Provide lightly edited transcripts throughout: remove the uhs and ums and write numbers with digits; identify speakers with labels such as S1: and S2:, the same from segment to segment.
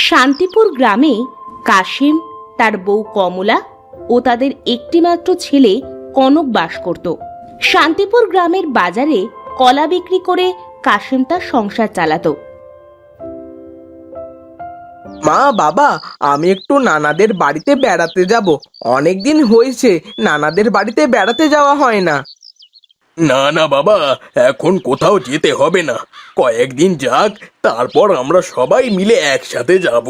S1: শান্তিপুর গ্রামে কাশিম, তার বউ কমলা ও তাদের একটিমাত্র ছেলে কনক বাস করত। শান্তিপুর গ্রামের বাজারে কলা বিক্রি করে কাশিম তার সংসার চালাতো।
S2: মা, বাবা, আমি একটু নানাদের বাড়িতে বেড়াতে যাব। অনেকদিন হয়েছে নানাদের বাড়িতে বেড়াতে যাওয়া হয় না।
S3: না না বাবা, এখন কোথাও যেতে হবে না, কয়েকদিন যাক, তারপর আমরা সবাই মিলে একসাথে যাব।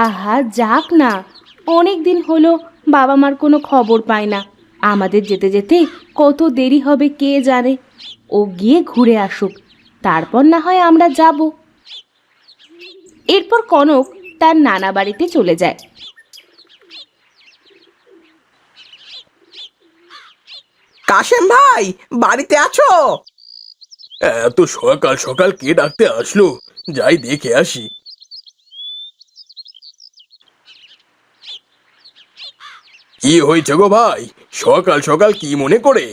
S1: আহা, যাক না, অনেক দিন হলো বাবা মার কোনো খবর পায় না। আমাদের যেতে যেতে কত দেরি হবে কে জানে। ও গিয়ে ঘুরে আসুক, তারপর না হয় আমরা যাব। এরপর কনক তার নানা বাড়িতে চলে যায়।
S2: কাশেম ভাই, বাড়িতে আছো?
S3: এত সকাল সকাল কে ডাকতে আসলো, যাই দেখে আসি। কি হয়েছে গো ভাই, সকাল সকাল কি মনে করে?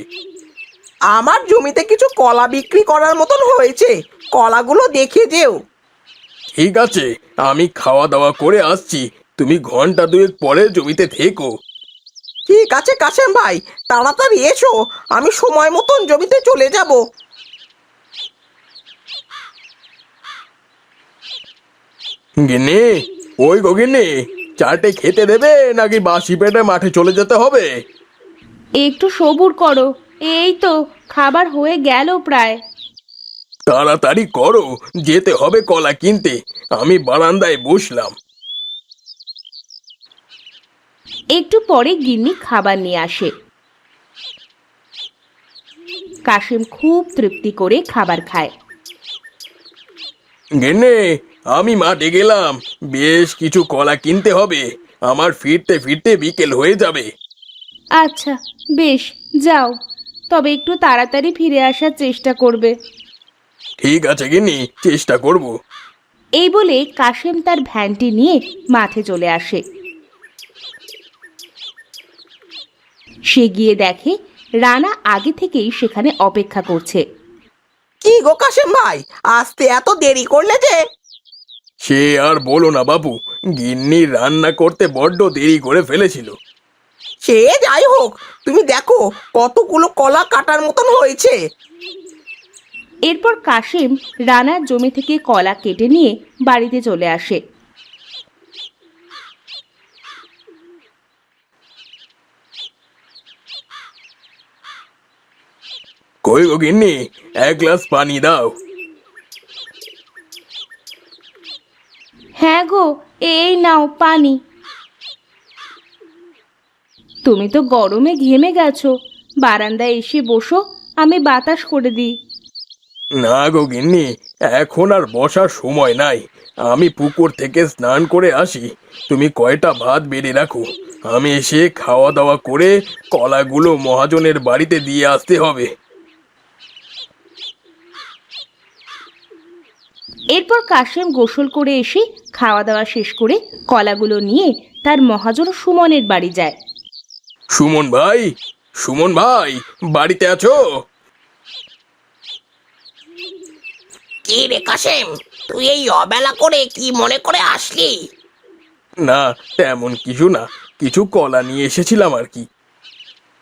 S2: আমার জমিতে কিছু কলা বিক্রি করার মতন হয়েছে, কলাগুলো দেখে যেও।
S3: ঠিক আছে, আমি খাওয়া দাওয়া করে আসছি, তুমি ঘন্টা দুয়েক পরে জমিতে থেকো।
S2: ঠিক আছে কাশেম ভাই, তাড়াতাড়ি এসো, আমি সময় মতন জমিতে চলে যাব।
S3: গিন্নি, ওই গো গিন্নি, চারটে খেতে দেবে নাকি বাসি পেটে মাঠে চলে যেতে হবে?
S1: একটু সবুর করো, এই তো খাবার হয়ে গেল প্রায়।
S3: তাড়াতাড়ি করো, যেতে হবে কলা কিনতে। আমি বারান্দায় বসলাম।
S1: একটু পরে গিন্নি খাবার নিয়ে আসে। কাশিম খুব তৃপ্তি করে খাবার খায়।
S3: গিন্নি, আমি মাঠে গেলাম, বেশ কিছু কলা কিনতে হবে, আমার ফিরতে ফিরতে বিকেল হয়ে যাবে।
S1: আচ্ছা, বেশ, যাও, তবে একটু তাড়াতাড়ি ফিরে আসার চেষ্টা করবে।
S3: ঠিক আছে গিন্নি, চেষ্টা করব।
S1: এই বলে কাশিম তার ভ্যানটি নিয়ে মাঠে চলে আসে। সে গিয়ে দেখে রানা আগে থেকেই সেখানে অপেক্ষা করছে।
S2: কি গো কাশেম ভাই, আসতে এত দেরি করলে যে?
S3: সে আর বলো না বাবু, গিন্নি রান্না করতে বড্ড দেরি করে ফেলেছিল।
S2: সে যাই হোক, তুমি দেখো কতগুলো কলা কাটার মতন হয়েছে।
S1: এরপর কাশিম রানার জমি থেকে কলা কেটে নিয়ে বাড়িতে চলে আসে।
S3: কই গো গিন্নি, এক গ্লাস পানি দাও।
S1: হ্যাঁ গো, এই নাও পানি। তুমি তো গরমে ঘেমে গেছো, বারান্দায় এসে বসো, আমি বাতাস করে দিই।
S3: না গো গিন্নি, এখন আর বসার সময় নাই, আমি পুকুর থেকে স্নান করে আসি। তুমি কয়টা ভাত বেড়ে রাখো, আমি এসে খাওয়া দাওয়া করে কলাগুলো মহাজনের বাড়িতে দিয়ে আসতে হবে।
S1: এরপর কাশিম গোসল করে এসে খাওয়া দাওয়া শেষ করে কলাগুলো নিয়ে তার মহাজন সুমনের বাড়ি যায়।
S3: সুমন ভাই, সুমন ভাই, বাড়িতে আছো?
S4: কি রে কাশেম, তুই এই অবেলা করে কি মনে করে আসলি?
S3: না, তেমন কিছু না, কিছু কলা নিয়ে এসেছিলাম আর কি।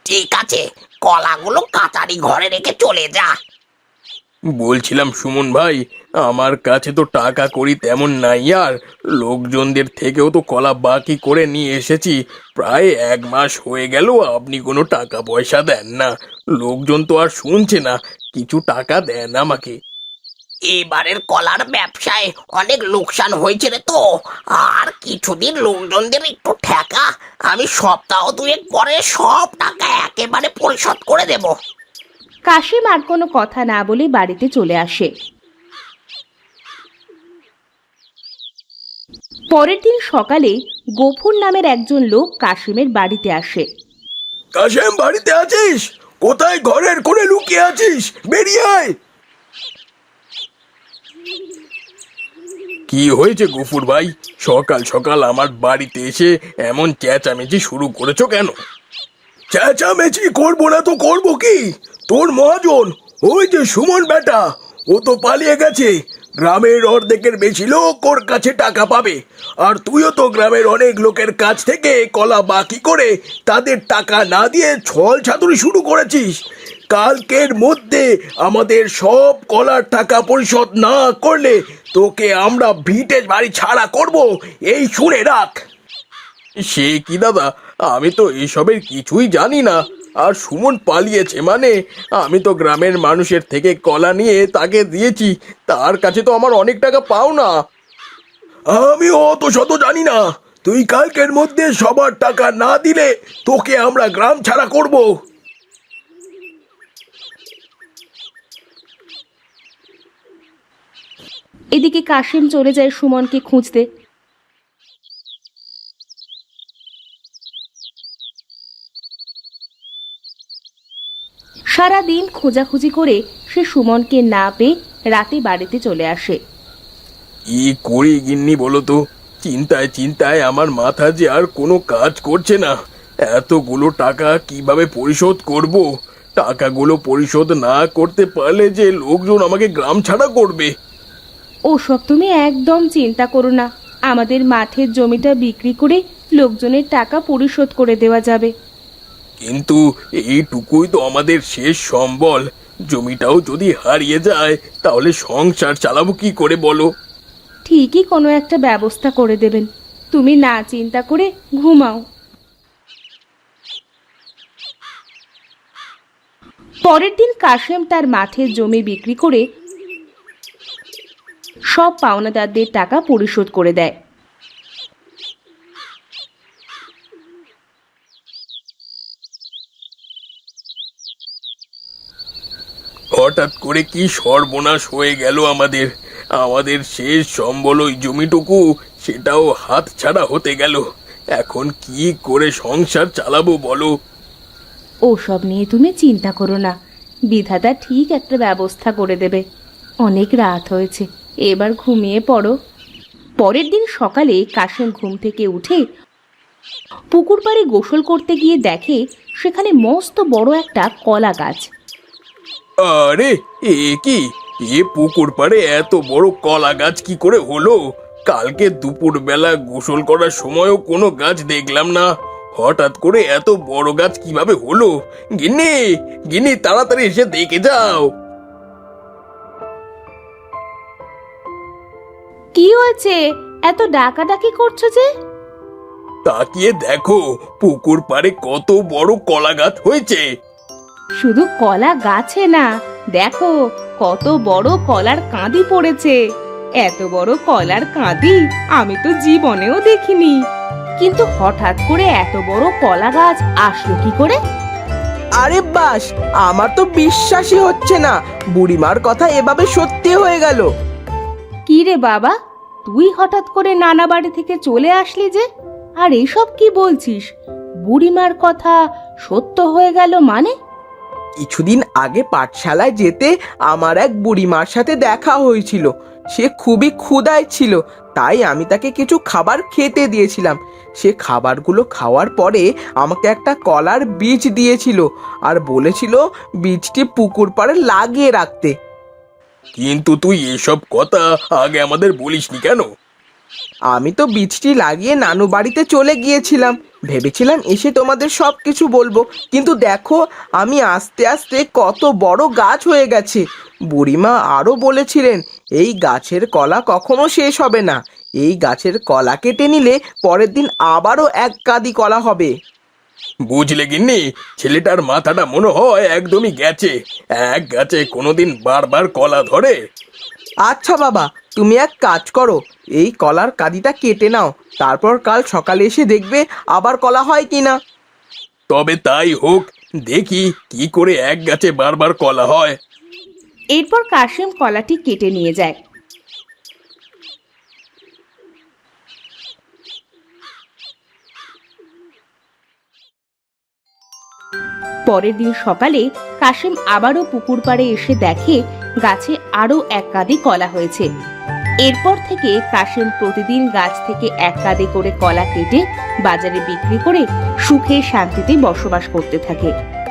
S4: ঠিক আছে, কলাগুলো কাচারি ঘরে রেখে চলে যা।
S3: বলছিলাম সুমন ভাই, আমার কাছে তো টাকা কড়ি তেমন নাই, আর লোকজনদের থেকেও তো কলা বাকি করে নিয়ে এসেছি, প্রায় 1 মাস হয়ে গেল, আপনি কোনো টাকা পয়সা দেন না। লোকজন তো আর শুনছে না, কিছু টাকা দেন আমাকে।
S4: এবারের কলার ব্যবসায় অনেক লোকসান হয়েছে রে তো, আর কিছুদিন লোকজনদের একটু ঠেকা, আমি সপ্তাহ দুয়েক পরে সব টাকা একেবারে পরিশোধ করে দেব।
S1: কাশিম আর কোনো কথা না বলে বাড়িতে চলে আসে। পরের দিন সকালে গফুর নামের একজন লোক কাশিমের বাড়িতে আসে।
S3: কাশেম, বাড়িতে আছিস? কোথায় ঘরের কোণে লুকিয়ে আছিস? বেরিয়ে আয়। কি হয়েছে গফুর ভাই, সকাল সকাল আমার বাড়িতে এসে এমন চেঁচামেচি শুরু করেছো কেন? চেঁচামেচি করবো না তো করবো কি? তোর মহাজন ওই যে সুমন বেটা, ও তো পালিয়ে গেছে। গ্রামের অর্ধেকের বেশি লোক ওর কাছে টাকা পাবে, আর তুইও তো গ্রামের অনেক লোকের কাছ থেকে কলা বাকি করে তাদের টাকা না দিয়ে ছল ছাতুরি শুরু করেছিস। কালকের মধ্যে আমাদের সব কলার টাকা পরিশোধ না করলে তোকে আমরা ভিটে বাড়ি ছাড়া করব, এই শুনে রাখ। সে কি দাদা, আমি তো এসবের কিছুই জানি না। আর সুমন পালিয়েছে মানে আমি তো গ্রামের মানুষের থেকে কলা নিয়ে তাকে দিয়েছি, তার কাছে তো আমার অনেক টাকা পাও না। আমি অত শত জানি না, তুই কালকের মধ্যে সবার টাকা না দিলে তোকে আমরা গ্রাম ছাড়া করব।
S1: এদিকে কাশিম চলে যায় সুমনকে খুঁজতে। সারাদিন খোঁজাখুঁজি করে সে সুমনকে না পেয়ে রাতে বাড়িতে চলে আসে।
S3: কি করি গিন্নি বলো তো, চিন্তায় চিন্তায় আমার মাথা যে আর কোনো কাজ করছে না। এতগুলো টাকা কিভাবে পরিশোধ করব? টাকাগুলো পরিশোধ না করতে পারলে যে লোকজন আমাকে গ্রাম ছাড়া করবে।
S1: ওসব তুমি একদম চিন্তা করো না, আমাদের মাঠের জমিটা বিক্রি করে লোকজনের টাকা পরিশোধ করে দেওয়া যাবে।
S3: কিন্তু এইটুকুই তো আমাদের শেষ সম্বল। জমিটাও যদি হারিয়ে যায় তাহলে সংসার চালাবো কি করে বলো?
S1: ঠিকই কোনো একটা ব্যবস্থা করে দেবেন, তুমি না চিন্তা করে ঘুমাও। পরের দিন কাশেম তার মাঠের জমি বিক্রি করে সব পাওনাদারদের টাকা পরিশোধ করে দেয়।
S3: হঠাৎ করে কি সর্বনাশ হয়ে গেল আমাদের। আমাদের শেষ সম্বল ওই জমিটুকু, সেটাও হাত ছাড়া হতে গেল। এখন কি করে সংসার চালাবো বলো?
S1: ওসব নিয়ে তুমি চিন্তা করো না, বিধাতা ঠিক একটা ব্যবস্থা করে দেবে। অনেক রাত হয়েছে, এবার ঘুমিয়ে পড়ো। পরের দিন সকালে কাশেম ঘুম থেকে উঠে পুকুর পাড়ে গোসল করতে গিয়ে দেখে সেখানে মস্ত বড় একটা কলা গাছ।
S3: আরে এ কি, এ পুকুর পাড়ে এত বড় কলা গাছ কি করে হলো? কালকে দুপুর বেলা গোসল করার সময়ও কোনো গাছ দেখলাম না। হঠাৎ করে এত বড় গাছ কিভাবে হলো? গিন্নি, গিন্নি, তাড়াতাড়ি এসে দেখে যাও।
S1: কি হয়েছে, এত ডাকাডাকি করছো যে?
S3: তাকিয়ে দেখো, পুকুর পাড়ে কত বড় কলা গাছ হয়েছে।
S1: শুধু কলা গাছে না, দেখো কত বড় কলার কাঁদি পড়েছে। এত বড় কলার কাঁদি আমি তো জীবনেও দেখিনি। কিন্তু হঠাৎ করে এত বড় কলা গাছ আসলো কি করে?
S2: আরে বাস, আমার তো বিশ্বাসই হচ্ছে না, বুড়িমার কথা এভাবে সত্যি হয়ে গেল।
S1: কি রে বাবা, তুই হঠাৎ করে নানা বাড়ি থেকে চলে আসলি যে? আর এইসব কি বলছিস? বুড়িমার কথা সত্য হয়ে গেল মানে?
S2: কিছুদিন আগে পাঠশালায় যেতে আমার এক বুড়িমার সাথে দেখা হয়েছিল। সে খুবই ক্ষুধায় ছিল, তাই আমি তাকে কিছু খাবার খেতে দিয়েছিলাম। সে খাবারগুলো খাওয়ার পরে আমাকে একটা কলার বীজ দিয়েছিল আর বলেছিল বীজটি পুকুর পাড়ে লাগিয়ে রাখতে।
S3: কিন্তু তুই এসব কথা আগে আমাদের বলিসনি কেন?
S2: আমি তো বীজটি লাগিয়ে নানু বাড়িতে চলে গিয়েছিলাম, ভেবেছিলাম এসে তোমাদের সব কিছু বলবো। কিন্তু দেখো, আমি আস্তে আস্তে কত বড় গাছ হয়ে গেছে। বুড়িমা আরও বলেছিলেন এই গাছের কলা কখনো শেষ হবে না। এই গাছের কলা কেটে নিলে পরের দিন আবারও এক কাঁদি কলা হবে।
S3: বুঝলে গিন্নি, ছেলেটার মাথাটা মনে হয় একদমই গেছে। এক গাছে কোনোদিন বারবার কলা ধরে?
S2: আচ্ছা বাবা, তুমি এক কাজ করো, এই কলার কাঁদিটা কেটে নাও, তারপর কাল সকালে এসে দেখবে আবার কলা হয় কিনা।
S3: তবে তাই হোক, দেখি কি করে এক গাছে বারবার কলা হয়।
S1: এরপর কাশেম কলাটি কেটে নিয়ে যায়। পরের দিন সকালে কাশেম আবারও পুকুর পাড়ে এসে দেখে গাছে আরো এক কাঁদি কলা হয়েছে। এরপর থেকে কাশেম প্রতিদিন গাছ থেকে এক কাঁধে করে কলা কেটে বাজারে বিক্রি করে সুখে শান্তিতে বসবাস করতে থাকে।